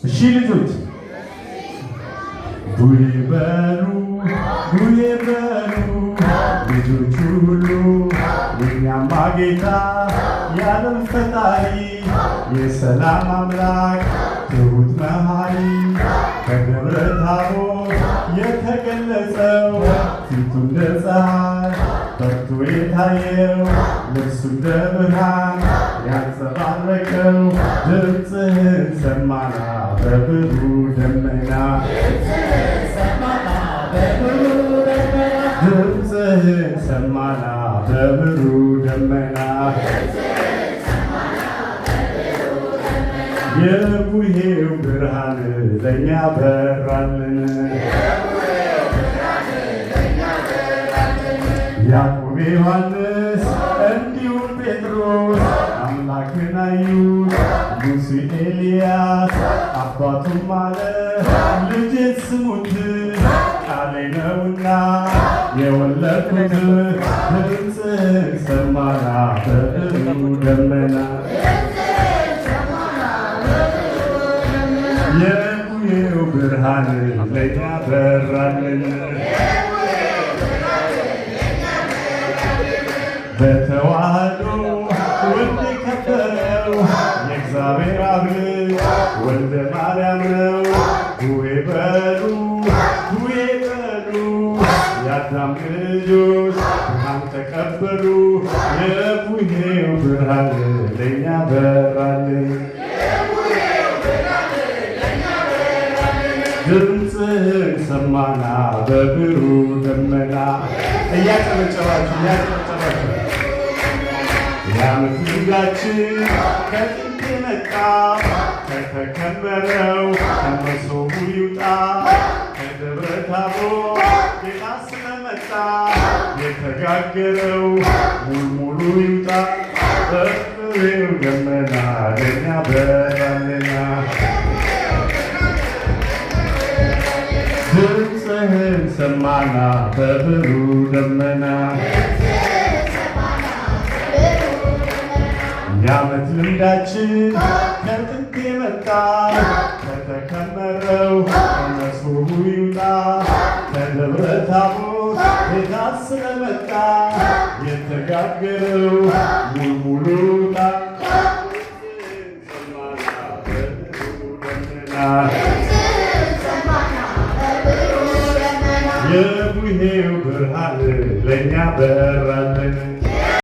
እሺ ልጆች ቡሄ በሉ ቡሄ በሉ ልጆች ሁሉ የኛማ ጌታ የዓለም ፈጣሪ የሰላም አምላክ ትሁት መሐሪ ከደብረ ታቦር የተገለጸው ፊቱ እንደ ፀሐይ በርቶ የታየው ልብሱ እንደ ብርሃን ያንጸባረቀው ድምፅህን ሰማና በብሩህ ደመና ድምፅህን ሰማና በብሩህ ደመና የቡሄው ብርሃን ለእኛ በራልን ያዕቆብ ዮሐንስ እንዲሁም ጴጥሮስ አምላክን አዩት ሙሴ ኤልያስ አባቱም አለ ልጄን ስሙት ቃሌ ነውና የወለድኩት ድምፅህን ሰማና በብሩህ ደመና የቡሄው ብርሃን ለእኛ በራልን በተዋህዶ ወልድ የከበረው የእግዚአብሔር አብ ልጅ ወልደ ማርያም ነው። ቡሄ በሉ ቡሄ በሉ የአዳም ልጆች ብርሃን ተቀበሉ። የቡሄው ብርሃን ለእኛ በራልን ድምፅህን ሰማና በብሩህ ደመና እያጨበጨባችሁ የዓመት ልጃችን ከጥንት የመጣ ከተከበረው ከመሶቡ ይውጣ ከደብረ ታቦር ጌታ ስለመጣ የተጋገረው ሙልሙሉ ይውጣ በብሩህ ደመና ለእኛ በራልና ድምፅህን ሰማና በብሩህ ደመና የዓመት ልምዳችን ከጥንት የመጣ ከተከመረው ከመሶቡ ይውጣ ከደብረ ታቦር ጌታ ስለመጣ የተጋገረው ሙልሙሉ ይውጣ የቡሄው ብርሃን ለእኛ በራልን